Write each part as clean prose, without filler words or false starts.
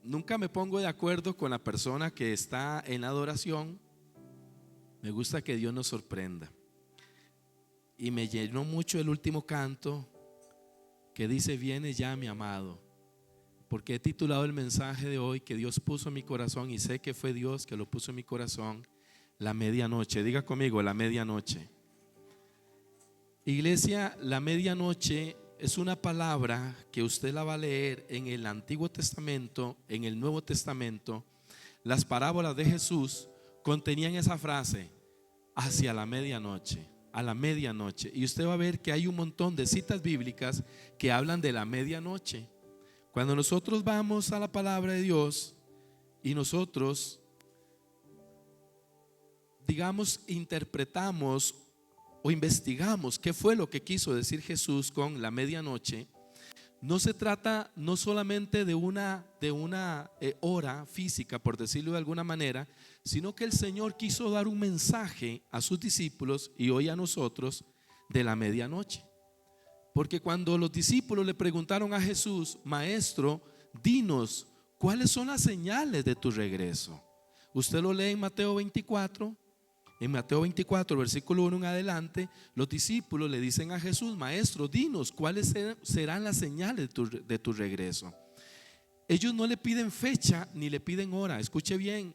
nunca me pongo de acuerdo con la persona que está en la adoración. Me gusta que Dios nos sorprenda. Y me llenó mucho el último canto que dice: viene ya mi amado. Porque he titulado el mensaje de hoy, que Dios puso en mi corazón, y sé que fue Dios que lo puso en mi corazón, la medianoche. Diga conmigo, la medianoche. Iglesia, la medianoche es una palabra que usted la va a leer en el Antiguo Testamento, en el Nuevo Testamento. Las parábolas de Jesús contenían esa frase: hacia la medianoche, a la medianoche. Y usted va a ver que hay un montón de citas bíblicas que hablan de la medianoche. Cuando nosotros vamos a la palabra de Dios y nosotros, digamos, interpretamos o investigamos qué fue lo que quiso decir Jesús con la medianoche, no se trata no solamente de una hora física, por decirlo de alguna manera, sino que el Señor quiso dar un mensaje a sus discípulos y hoy a nosotros de la medianoche. Porque cuando los discípulos le preguntaron a Jesús: Maestro, dinos, ¿cuáles son las señales de tu regreso? Usted lo lee en Mateo 24. En Mateo 24, versículo 1 en adelante, los discípulos le dicen a Jesús: Maestro, dinos, ¿cuáles serán las señales de tu regreso? Ellos no le piden fecha ni le piden hora. Escuche bien,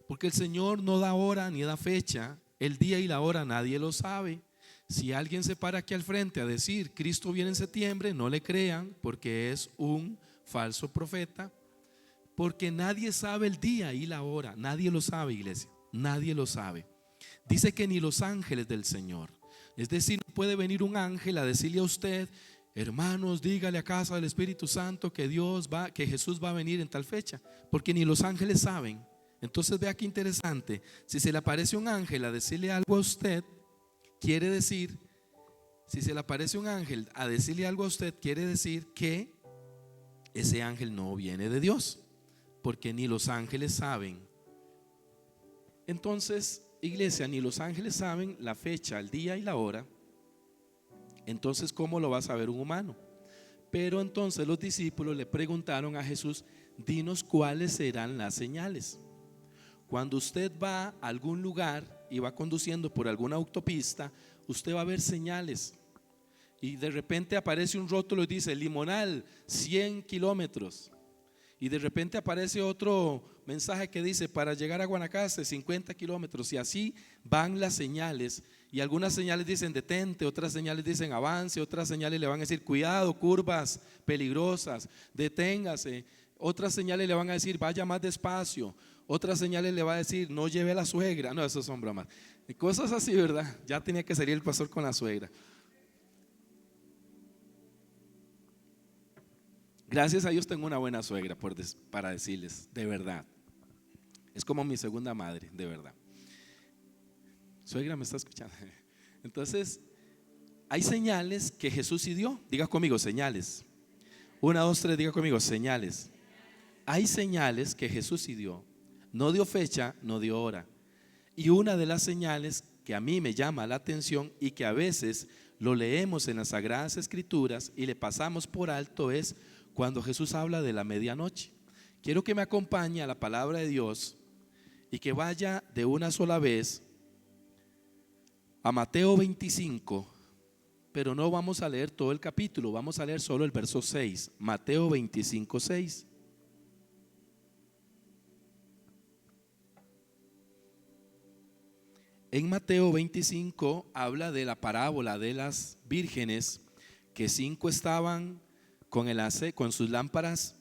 porque el Señor no da hora ni da fecha. El día y la hora nadie lo sabe. Si alguien se para aquí al frente a decir Cristo viene en septiembre, no le crean, porque es un falso profeta. Porque nadie sabe el día y la hora. Nadie lo sabe, iglesia. Nadie lo sabe. Dice que ni los ángeles del Señor. Es decir, no puede venir un ángel a decirle a usted: hermanos, dígale a casa del Espíritu Santo que Jesús va a venir en tal fecha, porque ni los ángeles saben. Entonces vea qué interesante. Si se le aparece un ángel a decirle algo a usted, quiere decir, si se le aparece un ángel a decirle algo a usted, quiere decir que ese ángel no viene de Dios, porque ni los ángeles saben. Entonces, iglesia, ni los ángeles saben la fecha, el día y la hora. Entonces, ¿cómo lo va a saber un humano? Pero entonces los discípulos le preguntaron a Jesús: dinos cuáles serán las señales. Cuando usted va a algún lugar y va conduciendo por alguna autopista, usted va a ver señales. Y de repente aparece un rótulo y dice: Limonal, 100 kilómetros. Y de repente aparece otro mensaje que dice: para llegar a Guanacaste 50 kilómetros. Y así van las señales. Y algunas señales dicen detente, otras señales dicen avance, otras señales le van a decir cuidado, curvas peligrosas, deténgase. Otras señales le van a decir vaya más despacio. Otras señales le va a decir no lleve a la suegra. No, eso son bromas. Cosas así, ¿verdad? Ya tenía que salir el pastor con la suegra. Gracias a Dios tengo una buena suegra para decirles, de verdad. Es como mi segunda madre, de verdad. Suegra, ¿me está escuchando? Entonces, hay señales que Jesús sí dio. Diga conmigo, señales. 1, 2, 3, diga conmigo, señales. Hay señales que Jesús sí dio. No dio fecha, no dio hora. Y una de las señales que a mí me llama la atención y que a veces lo leemos en las Sagradas Escrituras y le pasamos por alto es cuando Jesús habla de la medianoche. Quiero que me acompañe a la palabra de Dios y que vaya de una sola vez a Mateo 25, pero no vamos a leer todo el capítulo, vamos a leer solo el verso 6. Mateo 25, 6. En Mateo 25 habla de la parábola de las vírgenes, que 5 estaban con sus lámparas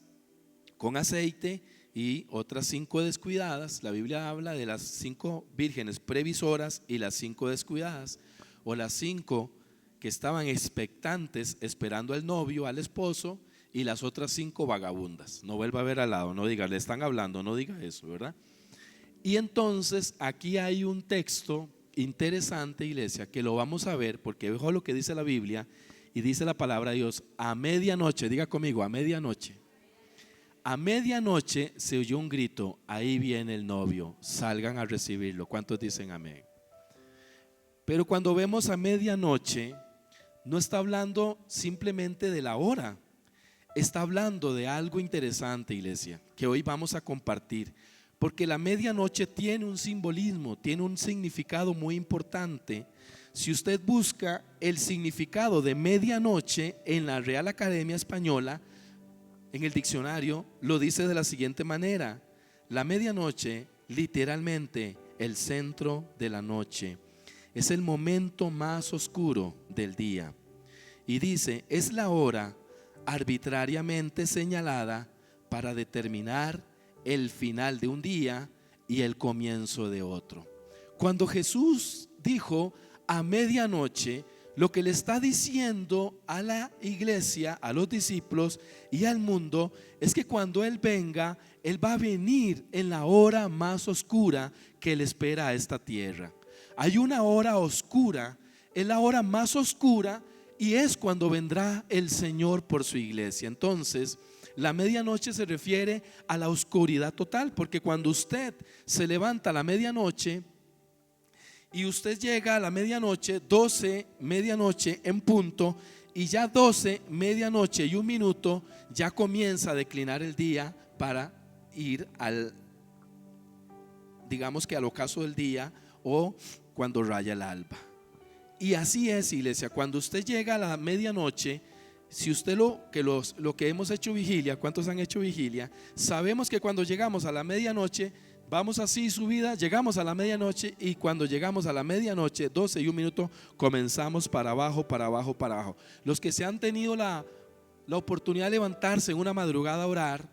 con aceite y otras 5 descuidadas. La Biblia habla de las 5 vírgenes previsoras y las 5 descuidadas, o las 5 que estaban expectantes esperando al novio, al esposo, y las otras 5 vagabundas. No vuelva a ver al lado, no diga, le están hablando, no diga eso, ¿verdad? Y entonces aquí hay un texto interesante, iglesia, que lo vamos a ver, porque ojo lo que dice la Biblia. Y dice la palabra de Dios: a medianoche, diga conmigo, a medianoche. A medianoche se oyó un grito: ahí viene el novio, salgan a recibirlo. ¿Cuántos dicen amén? Pero cuando vemos a medianoche, no está hablando simplemente de la hora. está hablando de algo interesante, iglesia, que hoy vamos a compartir, porque la medianoche tiene un simbolismo, tiene un significado muy importante. Si usted busca el significado de medianoche en la Real Academia Española, en el diccionario lo dice de la siguiente manera: la medianoche, literalmente el centro de la noche, es el momento más oscuro del día. Y dice, es la hora arbitrariamente señalada para determinar el final de un día y el comienzo de otro. Cuando Jesús dijo a medianoche, lo que le está diciendo a la iglesia, a los discípulos y al mundo, es que cuando Él venga, Él va a venir en la hora más oscura que le espera a esta tierra. Hay una hora oscura, es la hora más oscura, y es cuando vendrá el Señor por su iglesia. Entonces, la medianoche se refiere a la oscuridad total, porque cuando usted se levanta a la medianoche y usted llega a la medianoche, 12, medianoche en punto, y ya 12, medianoche y un minuto, ya comienza a declinar el día para ir al, digamos que al ocaso del día, o cuando raya el alba. Y así es, iglesia, cuando usted llega a la medianoche, si usted lo que hemos hecho vigilia, ¿cuántos han hecho vigilia? Sabemos que cuando llegamos a la medianoche, vamos así subida, llegamos a la medianoche, y cuando llegamos a la medianoche, 12 y un minuto, comenzamos para abajo, para abajo, para abajo. Los que se han tenido la oportunidad de levantarse en una madrugada a orar,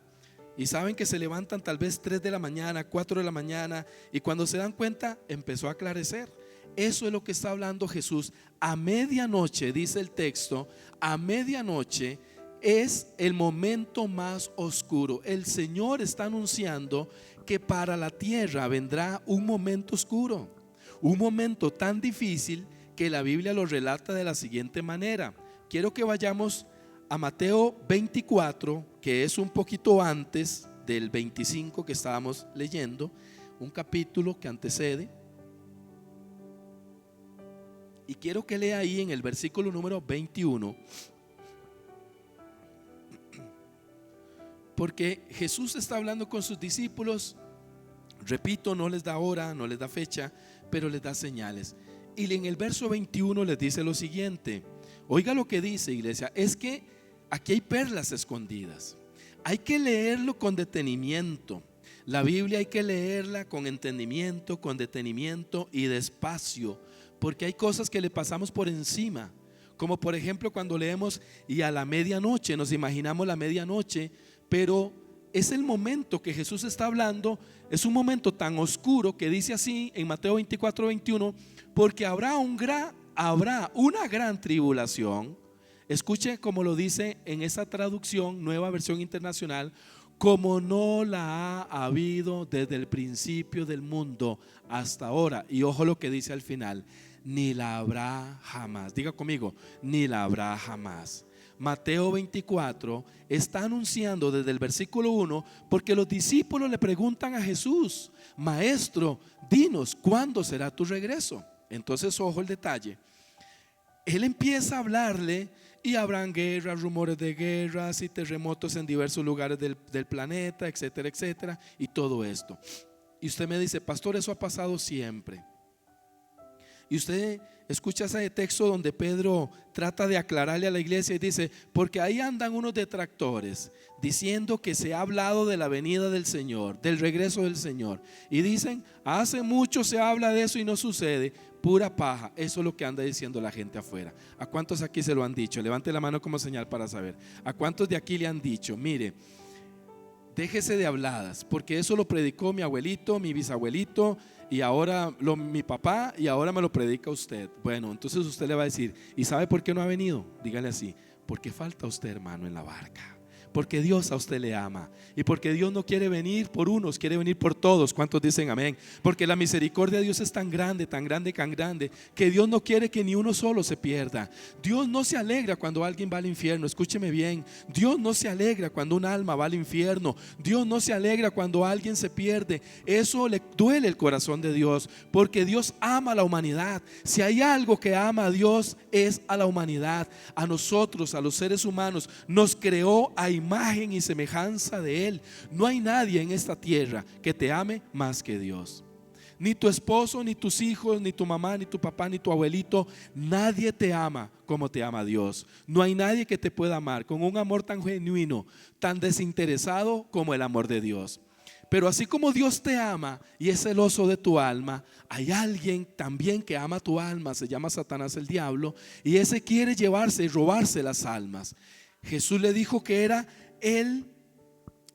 y saben que se levantan tal vez 3 de la mañana, 4 de la mañana, y cuando se dan cuenta, empezó a aclarecer. Eso es lo que está hablando Jesús. A medianoche, dice el texto, a medianoche es el momento más oscuro. El Señor está anunciando que para la tierra vendrá un momento oscuro, un momento tan difícil que la Biblia lo relata de la siguiente manera. Quiero que vayamos a Mateo 24, que es un poquito antes del 25 que estábamos leyendo, un capítulo que antecede. Y quiero que lea ahí en el versículo número 21, porque Jesús está hablando con sus discípulos. Repito, no les da hora, no les da fecha, pero les da señales. Y en el verso 21 les dice lo siguiente. Oiga lo que dice, iglesia, es que aquí hay perlas escondidas. Hay que leerlo con detenimiento. La Biblia hay que leerla con entendimiento, con detenimiento y despacio, porque hay cosas que le pasamos por encima, como por ejemplo cuando leemos y a la medianoche, nos imaginamos la medianoche, pero es el momento que Jesús está hablando, es un momento tan oscuro que dice así en Mateo 24, 21, porque habrá una gran tribulación. Escuche como lo dice en esa traducción, Nueva Versión Internacional, como no la ha habido desde el principio del mundo hasta ahora. Y ojo lo que dice al final, ni la habrá jamás. Diga conmigo, ni la habrá jamás. Mateo 24 está anunciando desde el versículo 1, porque los discípulos le preguntan a Jesús, Maestro, dinos, ¿cuándo será tu regreso? Entonces, ojo el detalle. Él empieza a hablarle y habrán guerras, rumores de guerras y terremotos en diversos lugares del planeta, etcétera, etcétera, y todo esto. Y usted me dice, pastor, eso ha pasado siempre. Y usted escucha ese texto donde Pedro trata de aclararle a la iglesia y dice, porque ahí andan unos detractores diciendo que se ha hablado de la venida del Señor, del regreso del Señor, y dicen, hace mucho se habla de eso y no sucede. Pura paja. Eso es lo que anda diciendo la gente afuera. ¿A cuántos aquí se lo han dicho? Levante la mano como señal para saber. ¿A cuántos de aquí le han dicho, mire, déjese de habladas, porque eso lo predicó mi abuelito, mi bisabuelito, y ahora mi papá, y ahora me lo predica usted? Bueno, entonces usted le va a decir, ¿y sabe por qué no ha venido? Dígale así, porque falta usted, hermano, en la barca. Porque Dios a usted le ama, y porque Dios no quiere venir por unos, quiere venir por todos. ¿Cuántos dicen amén? Porque la misericordia de Dios es tan grande, tan grande, tan grande, que Dios no quiere que ni uno solo se pierda. Dios no se alegra cuando alguien va al infierno. Escúcheme bien, Dios no se alegra cuando un alma va al infierno. Dios no se alegra cuando alguien se pierde. Eso le duele el corazón de Dios, porque Dios ama a la humanidad. Si hay algo que ama a Dios, es a la humanidad, a nosotros, a los seres humanos. Nos creó a imagen imagen y semejanza de Él. No hay nadie en esta tierra que te ame más que Dios. Ni tu esposo, ni tus hijos, ni tu mamá, ni tu papá, ni tu abuelito. Nadie te ama como te ama Dios. No hay nadie que te pueda amar con un amor tan genuino, tan desinteresado como el amor de Dios. Pero así como Dios te ama y es celoso de tu alma, hay alguien también que ama tu alma, se llama Satanás, el diablo, y ese quiere llevarse y robarse las almas. Jesús le dijo que era el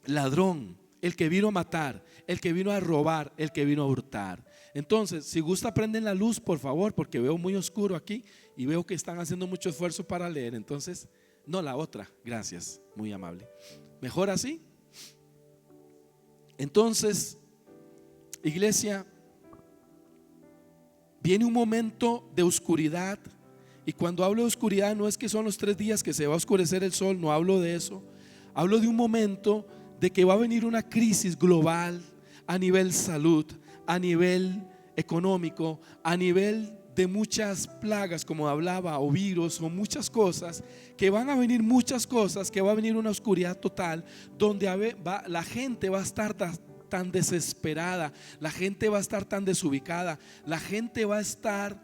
ladrón, el que vino a matar, el que vino a robar, el que vino a hurtar. Entonces, si gusta, prenden la luz, por favor, porque veo muy oscuro aquí y veo que están haciendo mucho esfuerzo para leer. Entonces, no, la otra, gracias, muy amable. ¿Mejor así? Entonces, iglesia, viene un momento de oscuridad. Y cuando hablo de oscuridad, no es que son los 3 días que se va a oscurecer el sol, no hablo de eso. Hablo de un momento de que va a venir una crisis global a nivel salud, a nivel económico, a nivel de muchas plagas, como hablaba, o virus, o muchas cosas, que van a venir muchas cosas, que va a venir una oscuridad total, donde la gente va a estar tan desesperada, la gente va a estar tan desubicada, la gente va a estar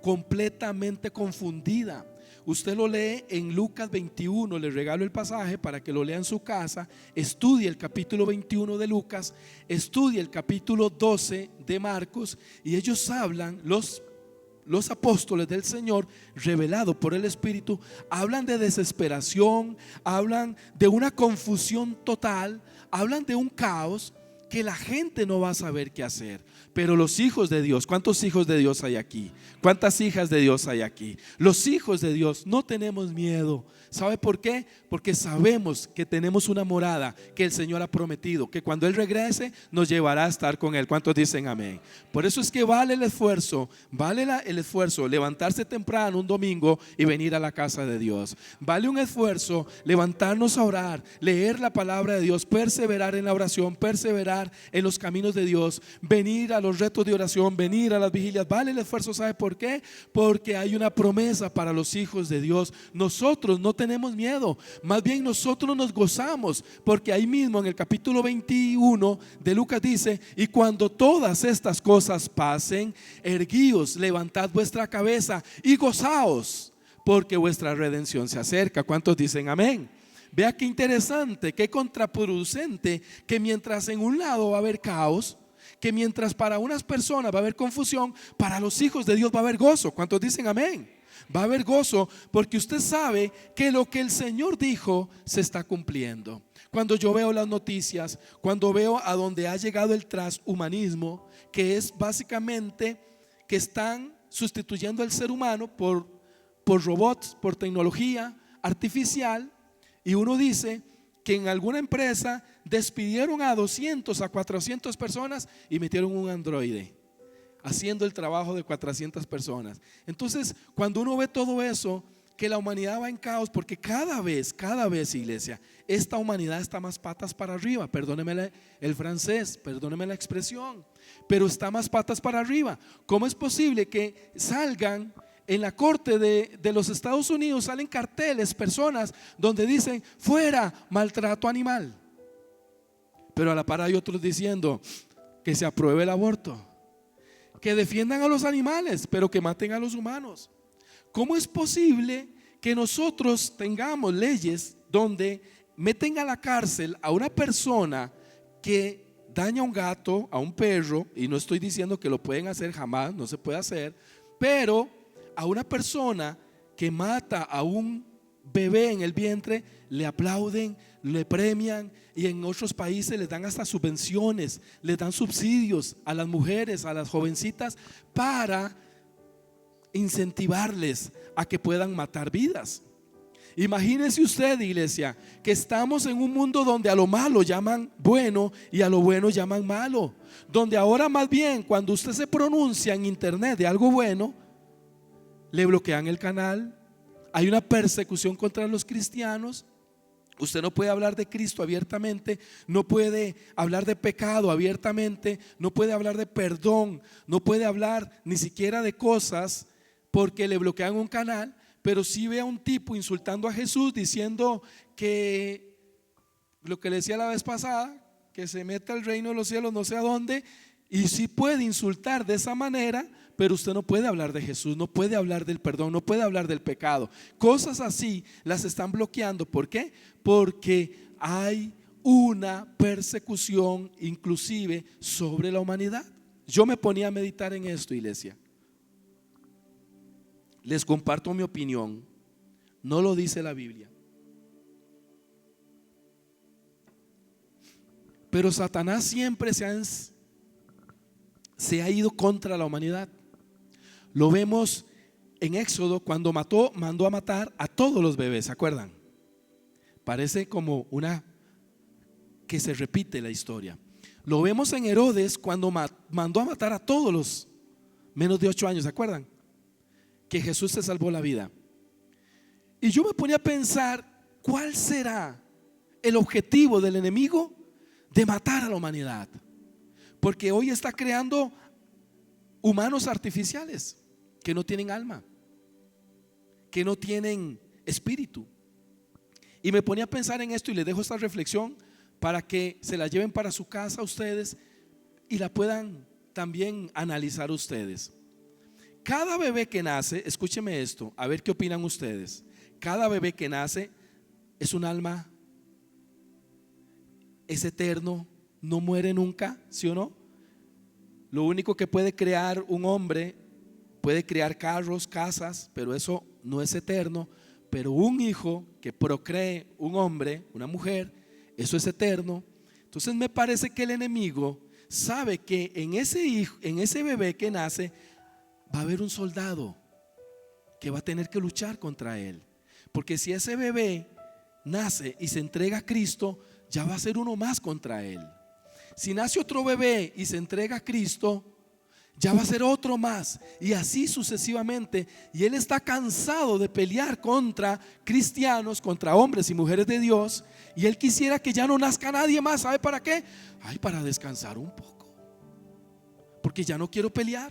completamente confundida. Usted lo lee en Lucas 21, le regalo el pasaje para que lo lea en su casa. Estudie el capítulo 21 de Lucas, estudie el capítulo 12 de Marcos, y ellos hablan, los apóstoles del Señor, revelado por el Espíritu, hablan de desesperación, hablan de una confusión total, hablan de un caos que la gente no va a saber qué hacer. Pero los hijos de Dios, ¿cuántos hijos de Dios hay aquí? ¿Cuántas hijas de Dios hay aquí? Los hijos de Dios no tenemos miedo. ¿Sabe por qué? Porque sabemos que tenemos una morada que el Señor ha prometido, que cuando Él regrese nos llevará a estar con Él. ¿Cuántos dicen amén? Por eso es que vale el esfuerzo, levantarse temprano un domingo y venir a la casa de Dios. Vale un esfuerzo levantarnos a orar, leer la palabra de Dios, perseverar en la oración, perseverar en los caminos de Dios, venir a los retos de oración, venir a las vigilias. Vale el esfuerzo. ¿Sabe por qué? Porque hay una promesa para los hijos de Dios. Nosotros no tenemos miedo, más bien nosotros nos gozamos, porque ahí mismo en el capítulo 21 de Lucas dice: y cuando todas estas cosas pasen, erguíos, levantad vuestra cabeza y gozaos, porque vuestra redención se acerca. ¿Cuántos dicen amén? Vea qué interesante, qué contraproducente, que mientras en un lado va a haber caos, que mientras para unas personas va a haber confusión, para los hijos de Dios va a haber gozo. ¿Cuántos dicen amén? Va a haber gozo, porque usted sabe que lo que el Señor dijo se está cumpliendo. Cuando yo veo las noticias, cuando veo a donde ha llegado el transhumanismo, que es básicamente que están sustituyendo al ser humano por robots, por tecnología artificial, y uno dice que en alguna empresa despidieron a 200, a 400 personas y metieron un androide haciendo el trabajo de 400 personas. Entonces, cuando uno ve todo eso, que la humanidad va en caos, porque cada vez, iglesia, esta humanidad está más patas para arriba. Perdóneme el francés, perdóneme la expresión, pero está más patas para arriba. ¿Cómo es posible que salgan en la corte de los Estados Unidos, salen carteles, personas donde dicen: fuera maltrato animal? Pero a la par hay otros diciendo que se apruebe el aborto, que defiendan a los animales, pero que maten a los humanos. ¿Cómo es posible que nosotros tengamos leyes donde meten a la cárcel a una persona que daña a un gato, a un perro? Y no estoy diciendo que lo pueden hacer, jamás, no se puede hacer, pero a una persona que mata a un bebé en el vientre, le aplauden, le premian, y en otros países les dan hasta subvenciones, les dan subsidios a las mujeres, a las jovencitas, para incentivarles a que puedan matar vidas. Imagínese usted, iglesia, que estamos en un mundo donde a lo malo llaman bueno y a lo bueno llaman malo, donde ahora más bien cuando usted se pronuncia en internet de algo bueno, le bloquean el canal. Hay una persecución contra los cristianos. Usted no puede hablar de Cristo abiertamente, no puede hablar de pecado abiertamente, no puede hablar de perdón, no puede hablar ni siquiera de cosas, porque le bloquean un canal. Pero sí ve a un tipo insultando a Jesús, diciendo que lo que le decía la vez pasada, que se meta al reino de los cielos no sé a dónde, y sí puede insultar de esa manera, pero usted no puede hablar de Jesús, no puede hablar del perdón, no puede hablar del pecado. Cosas así las están bloqueando. ¿Por qué? Porque hay una persecución inclusive sobre la humanidad. Yo me ponía a meditar en esto, iglesia. Les comparto mi opinión. No lo dice la Biblia, pero Satanás siempre se ha ido contra la humanidad. Lo vemos en Éxodo cuando mandó a matar a todos los bebés, ¿se acuerdan? Parece como una que se repite la historia. Lo vemos en Herodes cuando mandó a matar a todos los menos de 8 años, ¿se acuerdan? Que Jesús se salvó la vida. Y yo me ponía a pensar, ¿cuál será el objetivo del enemigo de matar a la humanidad? Porque hoy está creando humanos artificiales que no tienen alma, que no tienen espíritu. Y me ponía a pensar en esto y les dejo esta reflexión para que se la lleven para su casa ustedes y la puedan también analizar ustedes. Cada bebé que nace, escúcheme esto, a ver qué opinan ustedes. Cada bebé que nace es un alma, es eterno, no muere nunca, ¿sí o no? Lo único que puede crear un hombre, puede crear carros, casas, pero eso no es eterno. Pero un hijo que procree un hombre, una mujer, eso es eterno. Entonces me parece que el enemigo sabe que en ese hijo, en ese bebé que nace, va a haber un soldado que va a tener que luchar contra él. Porque si ese bebé nace y se entrega a Cristo, ya va a ser uno más contra él. Si nace otro bebé y se entrega a Cristo, ya va a ser otro más, y así sucesivamente. Y él está cansado de pelear contra cristianos, contra hombres y mujeres de Dios, y él quisiera que ya no nazca nadie más. ¿Sabe para qué? Ay, para descansar un poco, porque ya no quiero pelear.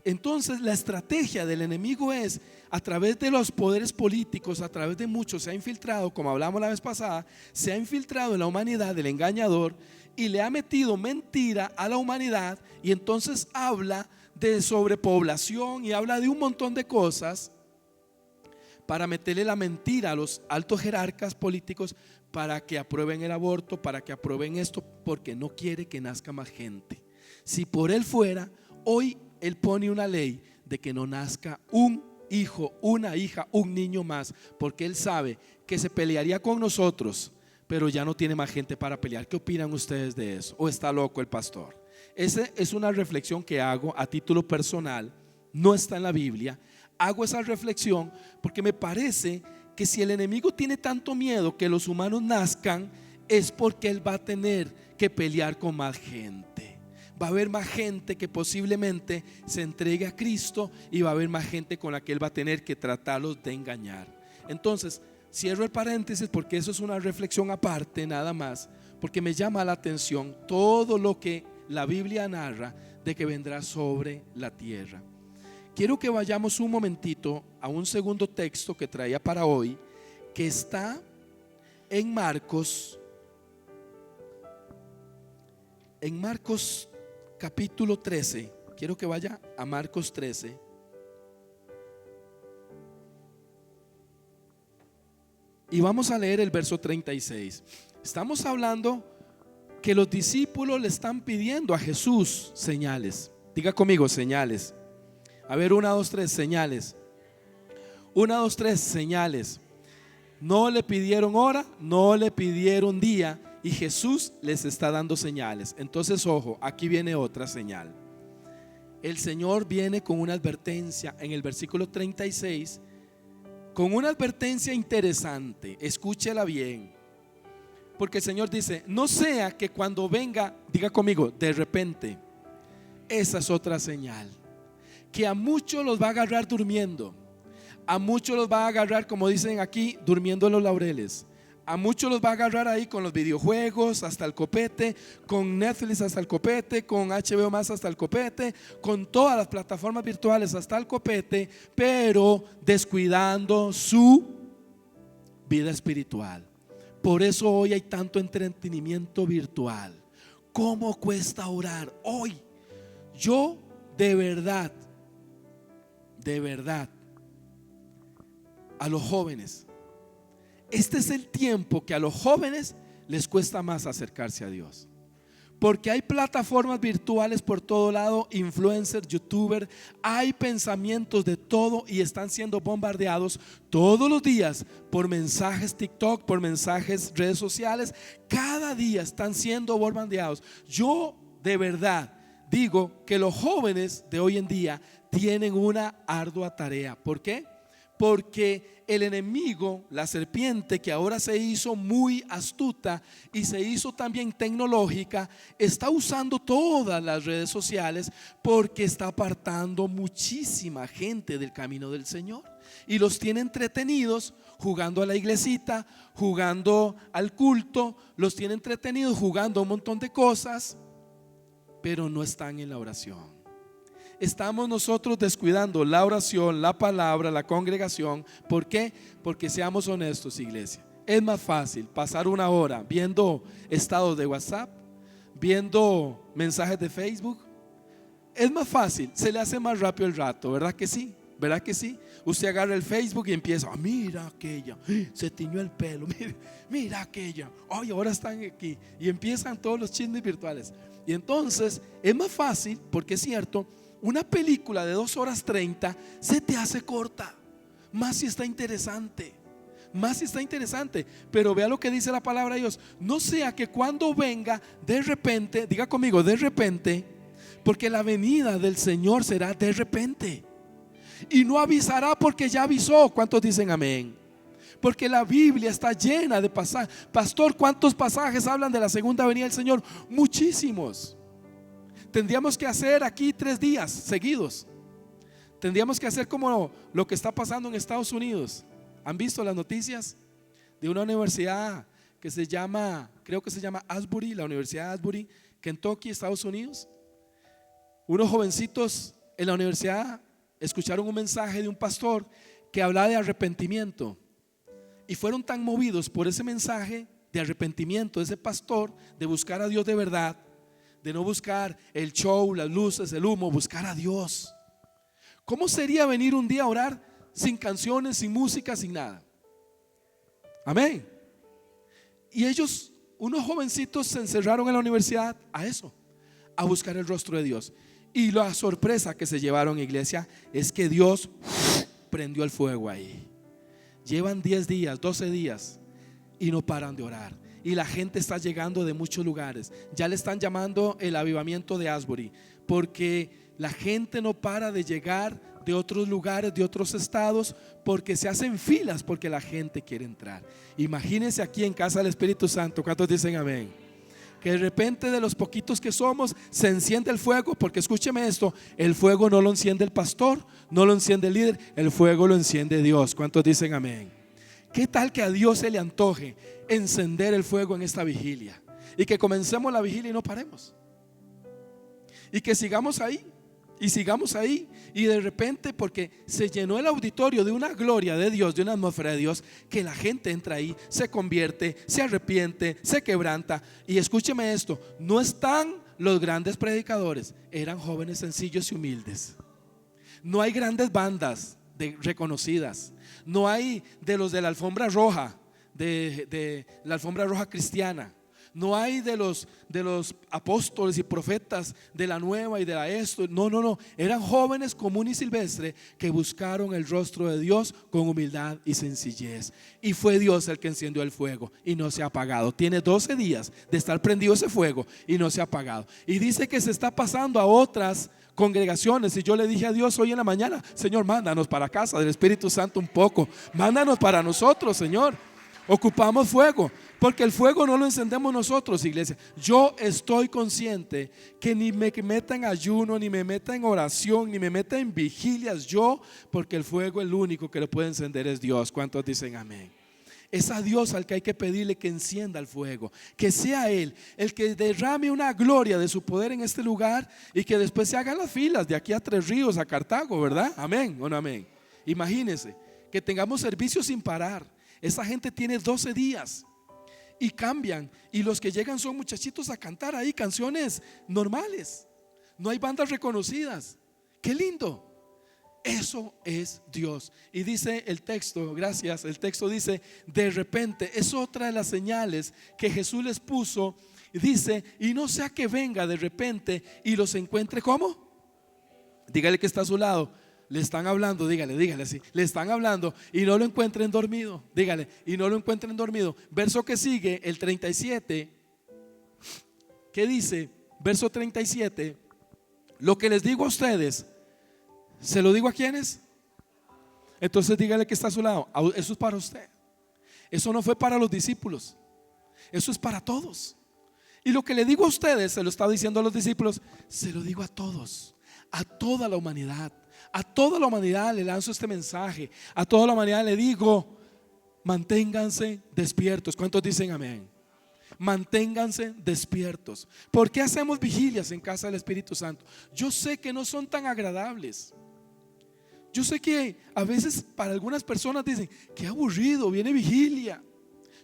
Entonces la estrategia del enemigo es, a través de los poderes políticos, a través de muchos, se ha infiltrado, como hablamos la vez pasada, se ha infiltrado en la humanidad el engañador y le ha metido mentira a la humanidad. Y entonces habla de sobrepoblación y habla de un montón de cosas para meterle la mentira a los altos jerarcas políticos para que aprueben el aborto, para que aprueben esto, porque no quiere que nazca más gente. Si por él fuera, hoy él pone una ley de que no nazca un hijo, una hija, un niño más, porque él sabe que se pelearía con nosotros, pero ya no tiene más gente para pelear. ¿Qué opinan ustedes de eso? ¿O está loco el pastor? Esa es una reflexión que hago a título personal, no está en la Biblia. Hago esa reflexión porque me parece que si el enemigo tiene tanto miedo que los humanos nazcan, es porque él va a tener que pelear con más gente. Va a haber más gente que posiblemente se entregue a Cristo, y va a haber más gente con la que él va a tener que tratarlos de engañar. Entonces cierro el paréntesis porque eso es una reflexión aparte nada más, porque me llama la atención todo lo que la Biblia narra de que vendrá sobre la tierra. Quiero que vayamos un momentito a un segundo texto que traía para hoy, que está en Marcos capítulo 13. Quiero que vaya a Marcos 13. Y vamos a leer el verso 36. Estamos hablando que los discípulos le están pidiendo a Jesús señales. Diga conmigo, señales. A ver, 1, 2, 3, señales. 1, 2, 3, señales. No le pidieron hora, no le pidieron día, y Jesús les está dando señales. Entonces, ojo, aquí viene otra señal. El Señor viene con una advertencia en el versículo 36, con una advertencia interesante. Escúchela bien, porque el Señor dice: no sea que cuando venga, diga conmigo, de repente. Esa es otra señal, que a muchos los va a agarrar durmiendo. A muchos los va a agarrar, como dicen aquí, durmiendo en los laureles. A muchos los va a agarrar ahí con los videojuegos hasta el copete, con Netflix hasta el copete, con HBO Max hasta el copete, con todas las plataformas virtuales hasta el copete, pero descuidando su vida espiritual. Por eso hoy hay tanto entretenimiento virtual. ¿Cómo cuesta orar? Hoy yo de verdad, a los jóvenes, este es el tiempo que a los jóvenes les cuesta más acercarse a Dios. Porque hay plataformas virtuales por todo lado, influencers, youtubers, hay pensamientos de todo y están siendo bombardeados todos los días por mensajes TikTok, por mensajes redes sociales. Cada día están siendo bombardeados. Yo de verdad digo que los jóvenes de hoy en día tienen una ardua tarea. ¿Por qué? Porque el enemigo, la serpiente, que ahora se hizo muy astuta y se hizo también tecnológica, está usando todas las redes sociales porque está apartando muchísima gente del camino del Señor y los tiene entretenidos jugando a la iglesita, jugando al culto, los tiene entretenidos jugando a un montón de cosas, pero no están en la oración. Estamos nosotros descuidando la oración, la palabra, la congregación. ¿Por qué? Porque seamos honestos, iglesia. Es más fácil pasar una hora viendo estados de WhatsApp, viendo mensajes de Facebook. Es más fácil, se le hace más rápido el rato, ¿verdad que sí? ¿Verdad que sí? Usted agarra el Facebook y empieza, mira aquella, se tiñó el pelo, mira aquella, ay, ahora están aquí. Y empiezan todos los chismes virtuales. Y entonces es más fácil, porque es cierto, una película de 2 horas 30 se te hace corta, más si está interesante, pero vea lo que dice la palabra de Dios. No sea que cuando venga de repente, diga conmigo, de repente, porque la venida del Señor será de repente y no avisará porque ya avisó. ¿Cuántos dicen amén? Porque la Biblia está llena de pasajes. Pastor, ¿cuántos pasajes hablan de la segunda venida del Señor? Muchísimos. Tendríamos que hacer aquí 3 días seguidos. Tendríamos que hacer como lo que está pasando en Estados Unidos. ¿Han visto las noticias de una universidad que se llama, creo que se llama Asbury, la Universidad de Asbury, Kentucky, Estados Unidos? Unos jovencitos en la universidad escucharon un mensaje de un pastor que hablaba de arrepentimiento y fueron tan movidos por ese mensaje de arrepentimiento de ese pastor, de buscar a Dios de verdad, de no buscar el show, las luces, el humo, buscar a Dios. ¿Cómo sería venir un día a orar sin canciones, sin música, sin nada? Amén. Y ellos, unos jovencitos, se encerraron en la universidad a eso, a buscar el rostro de Dios. Y la sorpresa que se llevaron, iglesia, es que Dios prendió el fuego ahí. Llevan 10 días, 12 días y no paran de orar. Y la gente está llegando de muchos lugares. Ya le están llamando el avivamiento de Asbury, porque la gente no para de llegar de otros lugares, de otros estados, porque se hacen filas, porque la gente quiere entrar. Imagínense aquí en casa del Espíritu Santo. ¿Cuántos dicen amén? Que de repente, de los poquitos que somos, se enciende el fuego. Porque escúcheme esto, el fuego no lo enciende el pastor, no lo enciende el líder, el fuego lo enciende Dios. ¿Cuántos dicen amén? ¿Qué tal que a Dios se le antoje encender el fuego en esta vigilia? Y que comencemos la vigilia y no paremos. Y que sigamos ahí. Y sigamos ahí. Y de repente, porque se llenó el auditorio de una gloria de Dios, de una atmósfera de Dios, que la gente entra ahí, se convierte, se arrepiente, se quebranta. Y escúcheme esto, no están los grandes predicadores, eran jóvenes sencillos y humildes. No hay grandes bandas reconocidas. No hay de los de la alfombra roja, de la alfombra roja cristiana. No hay de los apóstoles y profetas de la nueva y de la esto. No. Eran jóvenes comunes y silvestres que buscaron el rostro de Dios con humildad y sencillez. Y fue Dios el que encendió el fuego y no se ha apagado. Tiene 12 días de estar prendido ese fuego y no se ha apagado. Y dice que se está pasando a otras congregaciones. Y yo le dije a Dios hoy en la mañana: Señor, mándanos para casa del Espíritu Santo un poco. Mándanos para nosotros, Señor. Ocupamos fuego, porque el fuego no lo encendemos nosotros, iglesia. Yo estoy consciente que ni me meta en ayuno, ni me meta en oración, ni me meta en vigilias yo, porque el fuego, el único que lo puede encender es Dios. ¿Cuántos dicen amén? Es a Dios al que hay que pedirle que encienda el fuego, que sea Él el que derrame una gloria de su poder en este lugar, y que después se hagan las filas de aquí a Tres Ríos, a Cartago, ¿verdad? Amén o no amén. Imagínense que tengamos servicios sin parar. Esa gente tiene 12 días y cambian. Y los que llegan son muchachitos a cantar ahí canciones normales. No hay bandas reconocidas. ¡Qué lindo! Eso es Dios. Y dice el texto, gracias, el texto dice: de repente. Es otra de las señales que Jesús les puso. Y dice: y no sea que venga de repente y los encuentre. ¿Cómo? Dígale que está a su lado. Le están hablando, dígale así. Le están hablando y no lo encuentren dormido. Dígale, y no lo encuentren dormido. Verso que sigue, el 37. ¿Qué dice? Verso 37. Lo que les digo a ustedes, ¿se lo digo a quiénes? Entonces dígale que está a su lado. Eso es para usted. Eso no fue para los discípulos. Eso es para todos. Y lo que le digo a ustedes, se lo estaba diciendo a los discípulos, se lo digo a todos, a toda la humanidad. A toda la humanidad le lanzo este mensaje. A toda la humanidad le digo: manténganse despiertos. ¿Cuántos dicen amén? Manténganse despiertos. ¿Por qué hacemos vigilias en casa del Espíritu Santo? Yo sé que no son tan agradables. Yo sé que a veces para algunas personas dicen: qué aburrido, viene vigilia.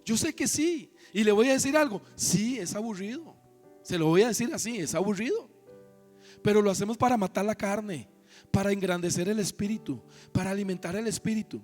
Yo sé que sí. Y le voy a decir algo: sí, es aburrido. Se lo voy a decir así, es aburrido. Pero lo hacemos para matar la carne, para engrandecer el espíritu, para alimentar el espíritu.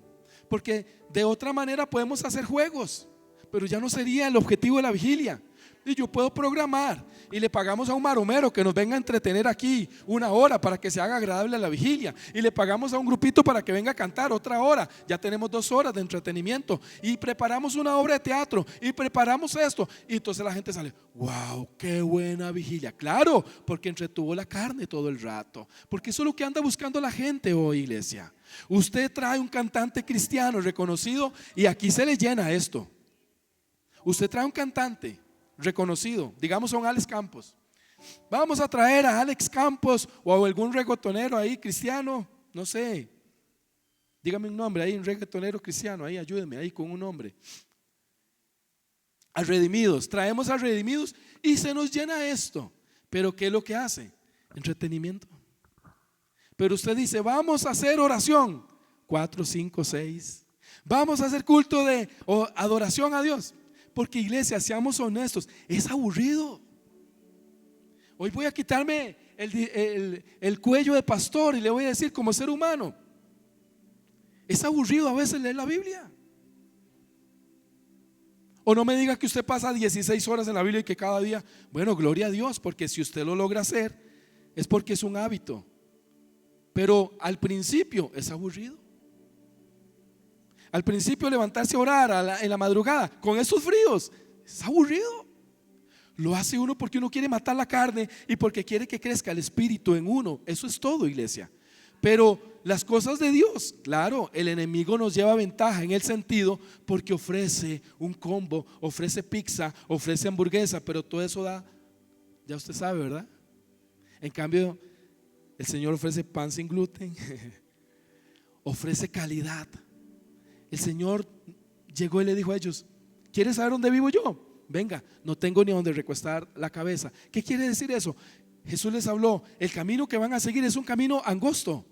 Porque de otra manera podemos hacer juegos, pero ya no sería el objetivo de la vigilia. Y yo puedo programar y le pagamos a un maromero que nos venga a entretener aquí 1 hora para que se haga agradable la vigilia, y le pagamos a un grupito para que venga a cantar otra hora. Ya tenemos 2 horas de entretenimiento, y preparamos una obra de teatro, y preparamos esto, y entonces la gente sale: wow, qué buena vigilia. Claro, porque entretuvo la carne todo el rato, porque eso es lo que anda buscando la gente hoy, iglesia. Usted trae un cantante cristiano reconocido y aquí se le llena esto. Usted trae un cantante reconocido, digamos a un Alex Campos. Vamos a traer a Alex Campos o a algún reggaetonero ahí cristiano, no sé, dígame un nombre ahí, un reggaetonero cristiano ahí, ayúdeme ahí con un nombre. A Redimidos, traemos a Redimidos y se nos llena esto. Pero ¿qué es lo que hace? Entretenimiento. Pero usted dice: vamos a hacer oración, 4, 5, 6. Vamos a hacer culto de adoración a Dios. Porque, iglesia, seamos honestos, es aburrido. Hoy voy a quitarme el cuello de pastor y le voy a decir como ser humano: es aburrido a veces leer la Biblia. O no me diga que usted pasa 16 horas en la Biblia y que cada día, bueno, gloria a Dios, porque si usted lo logra hacer es porque es un hábito. Pero al principio es aburrido. Al principio levantarse a orar en la madrugada con esos fríos es aburrido. Lo hace uno porque uno quiere matar la carne y porque quiere que crezca el espíritu en uno. Eso es todo, iglesia. Pero las cosas de Dios, claro, el enemigo nos lleva ventaja en el sentido porque ofrece un combo, ofrece pizza, ofrece hamburguesa, pero todo eso da, ya usted sabe, ¿verdad? En cambio, el Señor ofrece pan sin gluten, ofrece calidad. El Señor llegó y le dijo a ellos: ¿quieres saber dónde vivo yo? Venga, no tengo ni dónde recostar la cabeza. ¿Qué quiere decir eso? Jesús les habló: el camino que van a seguir es un camino angosto,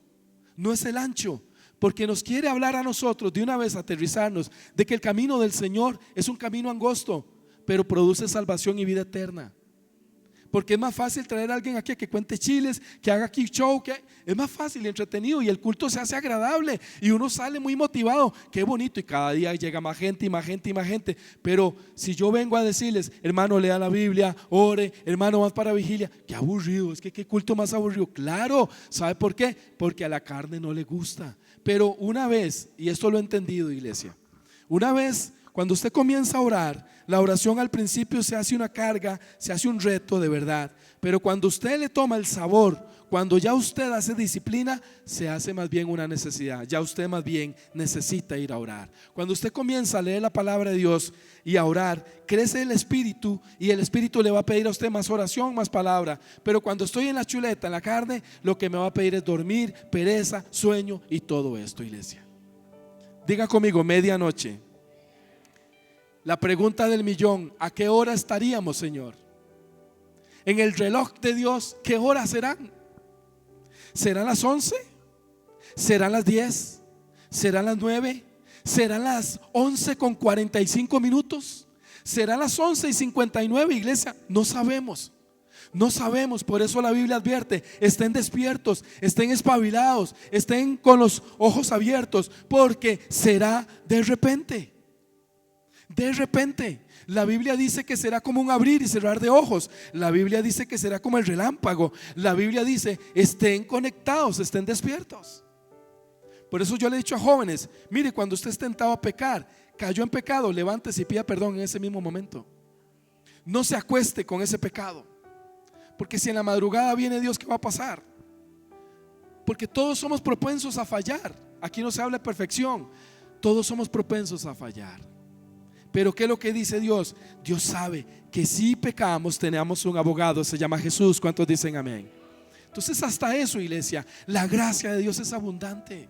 no es el ancho, porque nos quiere hablar a nosotros de una vez, aterrizarnos de que el camino del Señor es un camino angosto, pero produce salvación y vida eterna. Porque es más fácil traer a alguien aquí a que cuente chiles, que haga aquí show, es más fácil y entretenido, y el culto se hace agradable y uno sale muy motivado. Qué bonito, y cada día llega más gente y más gente y más gente. Pero si yo vengo a decirles: hermano, lea la Biblia, ore, hermano, más para vigilia, qué aburrido, es que qué culto más aburrido. Claro, ¿sabe por qué? Porque a la carne no le gusta. Pero una vez, y esto lo he entendido, iglesia, una vez cuando usted comienza a orar, la oración al principio se hace una carga, se hace un reto de verdad. Pero cuando usted le toma el sabor, cuando ya usted hace disciplina, se hace más bien una necesidad. Ya usted más bien necesita ir a orar. Cuando usted comienza a leer la palabra de Dios y a orar, crece el espíritu, y el espíritu le va a pedir a usted más oración, más palabra. Pero cuando estoy en la chuleta, en la carne, lo que me va a pedir es dormir, pereza, sueño y todo esto, iglesia. Diga conmigo: medianoche. La pregunta del millón: ¿a qué hora estaríamos, Señor? En el reloj de Dios, ¿qué horas serán? ¿Serán las 11? ¿Serán las 10? ¿Serán las 9? ¿Serán las 11:45? ¿Será las 11:59, iglesia? No sabemos. No sabemos, por eso la Biblia advierte: estén despiertos, estén espabilados, estén con los ojos abiertos, porque será de repente. De repente. La Biblia dice que será como un abrir y cerrar de ojos. La Biblia dice que será como el relámpago. La Biblia dice: estén conectados, estén despiertos. Por eso yo le he dicho a jóvenes: mire, cuando usted es tentado a pecar, cayó en pecado, levántese y pida perdón en ese mismo momento. No se acueste con ese pecado, porque si en la madrugada viene Dios, ¿qué va a pasar? Porque todos somos propensos a fallar. Aquí no se habla de perfección. Todos somos propensos a fallar. Pero ¿qué es lo que dice Dios? Dios sabe que si pecamos tenemos un abogado, se llama Jesús. ¿Cuántos dicen amén? Entonces, hasta eso, iglesia, la gracia de Dios es abundante.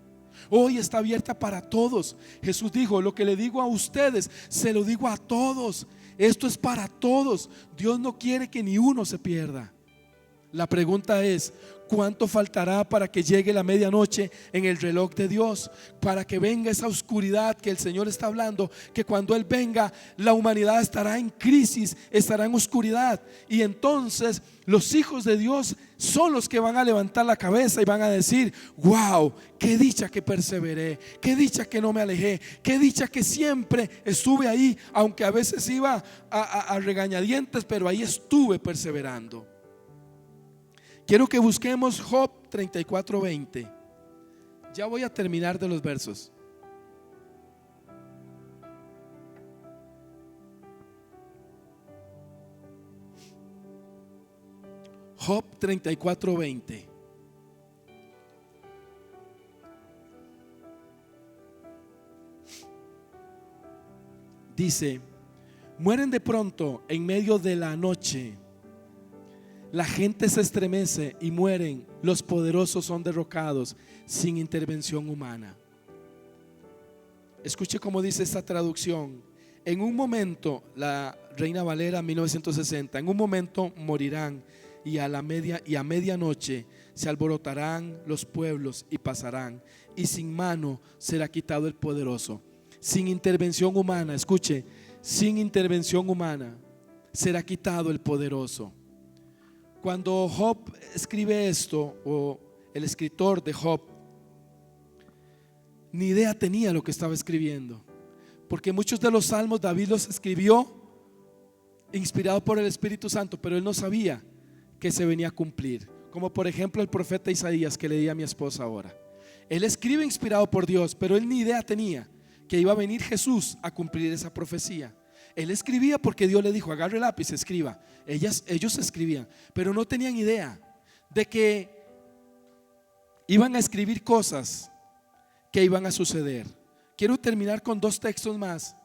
Hoy está abierta para todos. Jesús dijo: lo que le digo a ustedes, se lo digo a todos. Esto es para todos. Dios no quiere que ni uno se pierda. La pregunta es: ¿cuánto faltará para que llegue la medianoche en el reloj de Dios? Para que venga esa oscuridad que el Señor está hablando, que cuando Él venga, la humanidad estará en crisis, estará en oscuridad. Y entonces los hijos de Dios son los que van a levantar la cabeza y van a decir: wow, qué dicha que perseveré, qué dicha que no me alejé, qué dicha que siempre estuve ahí, aunque a veces iba a regañadientes, pero ahí estuve perseverando. Quiero que busquemos Job 34:20. Ya voy a terminar de los versos. Job 34:20. Dice: mueren de pronto en medio de la noche. La gente se estremece y mueren. Los poderosos son derrocados sin intervención humana. Escuche cómo dice esta traducción: en un momento, la Reina Valera 1960, en un momento morirán, y a medianoche se alborotarán los pueblos y pasarán, y sin mano será quitado el poderoso. Sin intervención humana, escuche, sin intervención humana será quitado el poderoso. Cuando Job escribe esto, o el escritor de Job, ni idea tenía lo que estaba escribiendo, porque muchos de los salmos David los escribió inspirado por el Espíritu Santo, pero él no sabía que se venía a cumplir. Como por ejemplo el profeta Isaías, que leí a mi esposa ahora. Él escribe inspirado por Dios, pero él ni idea tenía que iba a venir Jesús a cumplir esa profecía. Él escribía porque Dios le dijo: agarre el lápiz, escriba. Ellos escribían, pero no tenían idea de que iban a escribir cosas que iban a suceder. Quiero terminar con 2 textos más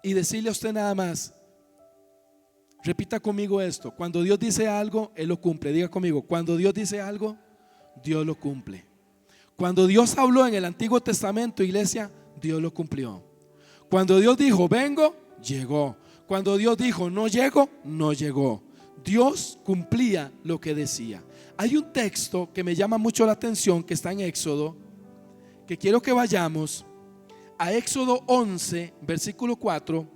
y decirle a usted nada más. Repita conmigo esto: cuando Dios dice algo, Él lo cumple. Diga conmigo: cuando Dios dice algo, Dios lo cumple. Cuando Dios habló en el Antiguo Testamento, iglesia, Dios lo cumplió. Cuando Dios dijo: vengo, llegó. Cuando Dios dijo: no llego, no llegó. Dios cumplía lo que decía. Hay un texto que me llama mucho la atención, que está en Éxodo, que quiero que vayamos a Éxodo 11, versículo 4.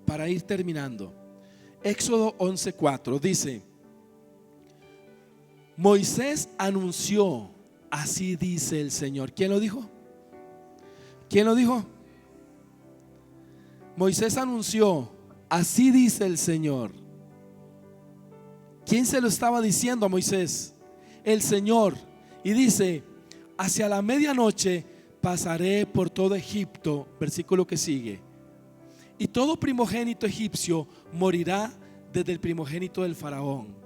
Para ir terminando. Éxodo 11:4 dice: Moisés anunció: así dice el Señor. ¿Quién lo dijo? ¿Quién lo dijo? Moisés anunció: así dice el Señor. ¿Quién se lo estaba diciendo a Moisés? El Señor. Y dice: hacia la medianoche pasaré por todo Egipto. Versículo que sigue: y todo primogénito egipcio morirá, desde el primogénito del faraón,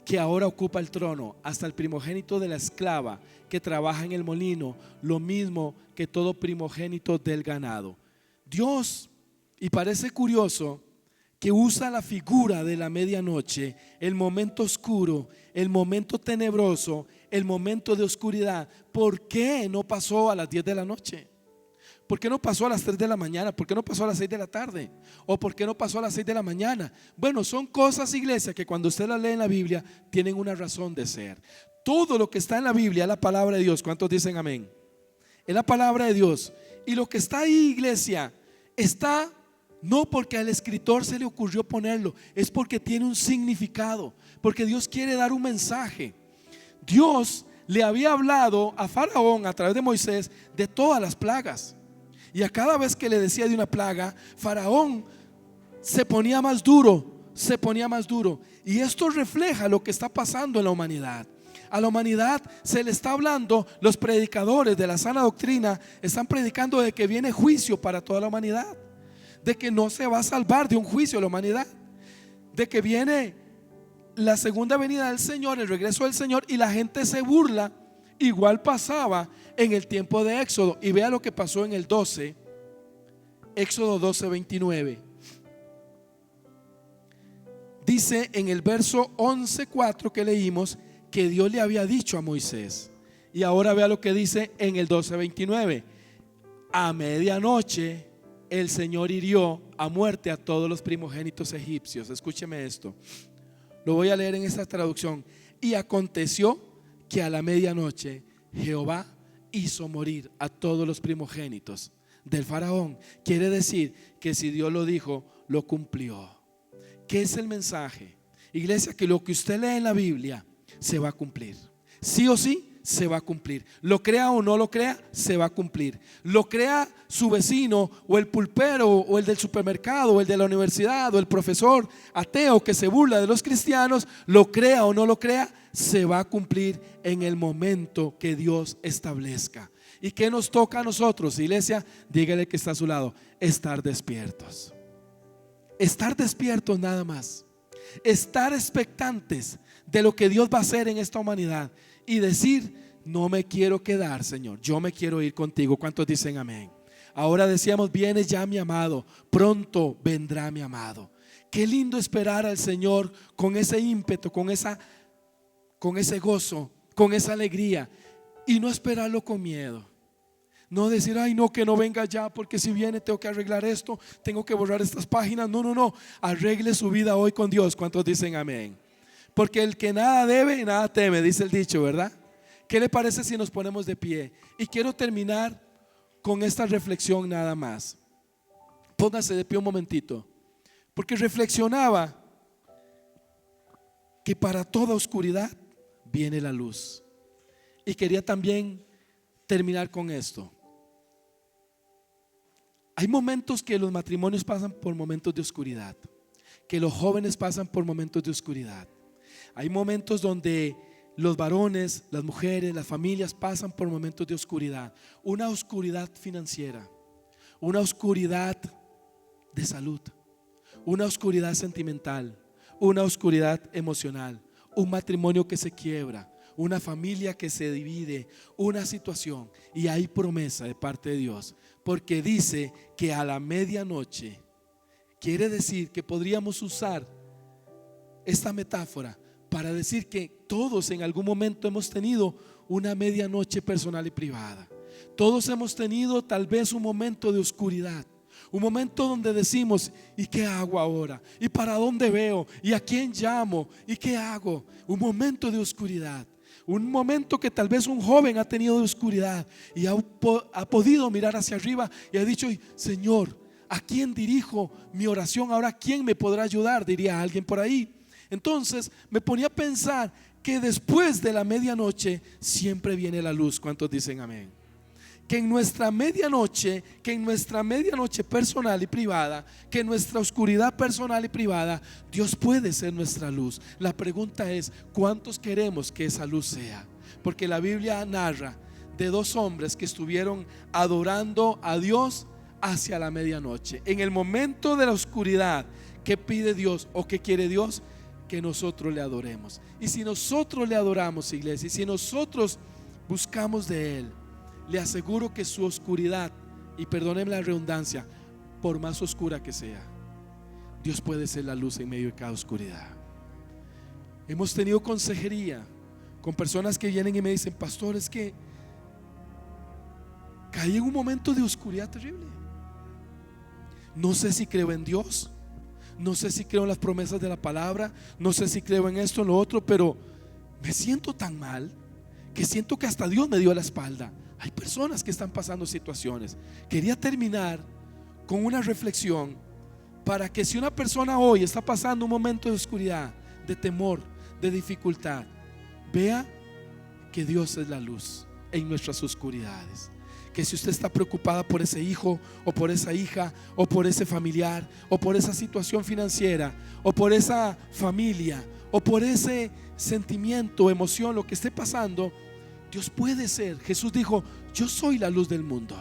que ahora ocupa el trono, hasta el primogénito de la esclava que trabaja en el molino, lo mismo que todo primogénito del ganado. Dios, y parece curioso que usa la figura de la medianoche, el momento oscuro, el momento tenebroso, el momento de oscuridad. ¿Por qué no pasó a las 10 de la noche? ¿Por qué no pasó a las 3 de la mañana? ¿Por qué no pasó a las 6 de la tarde? ¿O por qué no pasó a las 6 de la mañana? Bueno, son cosas, iglesia, que cuando usted las lee en la Biblia tienen una razón de ser. Todo lo que está en la Biblia es la palabra de Dios. ¿Cuántos dicen amén? Es la palabra de Dios. Y lo que está ahí, iglesia, está no porque al escritor se le ocurrió ponerlo, es porque tiene un significado, porque Dios quiere dar un mensaje. Dios le había hablado a Faraón a través de Moisés de todas las plagas. Y a cada vez que le decía de una plaga, Faraón se ponía más duro, se ponía más duro. Y esto refleja lo que está pasando en la humanidad. A la humanidad se le está hablando, los predicadores de la sana doctrina están predicando de que viene juicio para toda la humanidad, de que no se va a salvar de un juicio la humanidad, de que viene la segunda venida del Señor, el regreso del Señor, y la gente se burla. Igual pasaba en el tiempo de Éxodo. Y vea lo que pasó en el 12, Éxodo 12, 29. Dice en el verso 11:4 que leímos que Dios le había dicho a Moisés. Y ahora vea lo que dice en el 12, 29. A medianoche el Señor hirió a muerte a todos los primogénitos egipcios. Escúcheme esto. Lo voy a leer en esta traducción. Y aconteció que a la medianoche Jehová hizo morir a todos los primogénitos del faraón. Quiere decir que si Dios lo dijo, lo cumplió. ¿Qué es el mensaje? Iglesia, que lo que usted lee en la Biblia se va a cumplir. Sí o sí, se va a cumplir. Lo crea o no lo crea, se va a cumplir. Lo crea su vecino o el pulpero o el del supermercado o el de la universidad o el profesor ateo que se burla de los cristianos, lo crea o no lo crea, se va a cumplir en el momento que Dios establezca. ¿Y qué nos toca a nosotros, iglesia? Dígale que está a su lado: estar despiertos. Estar despiertos nada más. Estar expectantes de lo que Dios va a hacer en esta humanidad y decir: no me quiero quedar, Señor, yo me quiero ir contigo. ¿Cuántos dicen amén? Ahora decíamos: viene ya mi amado, pronto vendrá mi amado. Qué lindo esperar al Señor con ese ímpetu, con ese gozo, con esa alegría, y no esperarlo con miedo. No decir: ay no, que no venga ya, porque si viene tengo que arreglar esto, tengo que borrar estas páginas. No, arregle su vida hoy con Dios. ¿Cuántos dicen amén? Porque el que nada debe, nada teme, dice el dicho, ¿verdad? ¿Qué le parece si nos ponemos de pie? Y quiero terminar con esta reflexión nada más. Póngase de pie un momentito, porque reflexionaba que para toda oscuridad viene la luz. Y quería también terminar con esto. Hay momentos que los matrimonios pasan por momentos de oscuridad, que los jóvenes pasan por momentos de oscuridad. Hay momentos donde los varones, las mujeres, las familias pasan por momentos de oscuridad. Una oscuridad financiera, una oscuridad de salud, una oscuridad sentimental, una oscuridad emocional, un matrimonio que se quiebra, una familia que se divide, una situación. Y hay promesa de parte de Dios, porque dice que a la medianoche, quiere decir que podríamos usar esta metáfora para decir que todos en algún momento hemos tenido una medianoche personal y privada. Todos hemos tenido tal vez un momento de oscuridad, un momento donde decimos: ¿y qué hago ahora? ¿Y para dónde veo? ¿Y a quién llamo? ¿Y qué hago? Un momento de oscuridad. Un momento que tal vez un joven ha tenido de oscuridad y ha podido mirar hacia arriba y ha dicho: Señor, ¿a quién dirijo mi oración ahora? ¿Quién me podrá ayudar?, diría alguien por ahí. Entonces me ponía a pensar que después de la medianoche siempre viene la luz. ¿Cuántos dicen amén? Que en nuestra medianoche personal y privada, que en nuestra oscuridad personal y privada, Dios puede ser nuestra luz. La pregunta es: ¿cuántos queremos que esa luz sea? Porque la Biblia narra de dos hombres que estuvieron adorando a Dios hacia la medianoche. En el momento de la oscuridad, ¿qué pide Dios o qué quiere Dios? Que nosotros le adoremos. Y si nosotros le adoramos, iglesia, y si nosotros buscamos de Él, le aseguro que su oscuridad, y perdónenme la redundancia, por más oscura que sea, Dios puede ser la luz en medio de cada oscuridad. Hemos tenido consejería con personas que vienen y me dicen: pastor, es que caí en un momento de oscuridad terrible. No sé si creo en Dios, no sé si creo en las promesas de la palabra, no sé si creo en esto o en lo otro, pero me siento tan mal que siento que hasta Dios me dio la espalda. Hay personas que están pasando situaciones. Quería terminar con una reflexión para que si una persona hoy está pasando un momento de oscuridad, de temor, de dificultad, vea que Dios es la luz en nuestras oscuridades. Que si usted está preocupada por ese hijo o por esa hija o por ese familiar o por esa situación financiera o por esa familia o por ese sentimiento, emoción, lo que esté pasando, Dios puede ser. Jesús dijo: yo soy la luz del mundo.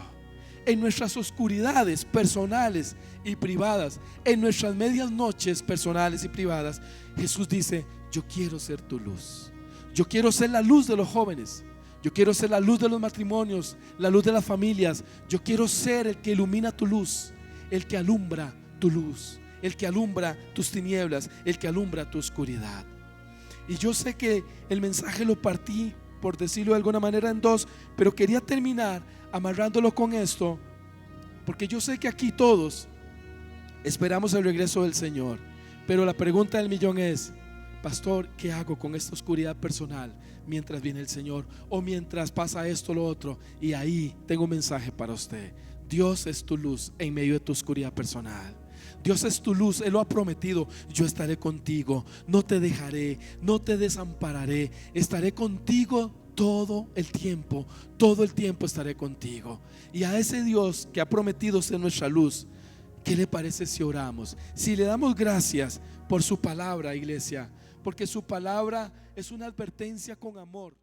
En nuestras oscuridades personales y privadas, en nuestras medias noches personales y privadas, Jesús dice: yo quiero ser tu luz. Yo quiero ser la luz de los jóvenes. Yo quiero ser la luz de los matrimonios, la luz de las familias. Yo quiero ser el que ilumina tu luz, el que alumbra tu luz, el que alumbra tus tinieblas, el que alumbra tu oscuridad. Y yo sé que el mensaje lo partí, por decirlo de alguna manera, en dos, pero quería terminar amarrándolo con esto, porque yo sé que aquí todos esperamos el regreso del Señor. Pero la pregunta del millón es: pastor, ¿qué hago con esta oscuridad personal mientras viene el Señor? O mientras pasa esto, lo otro. Y ahí tengo un mensaje para usted. Dios es tu luz en medio de tu oscuridad personal. Dios es tu luz, Él lo ha prometido. Yo estaré contigo, no te dejaré, no te desampararé. Estaré contigo todo el tiempo estaré contigo. Y a ese Dios que ha prometido ser nuestra luz, ¿qué le parece si oramos? Si le damos gracias por su palabra, iglesia, porque su palabra es una advertencia con amor.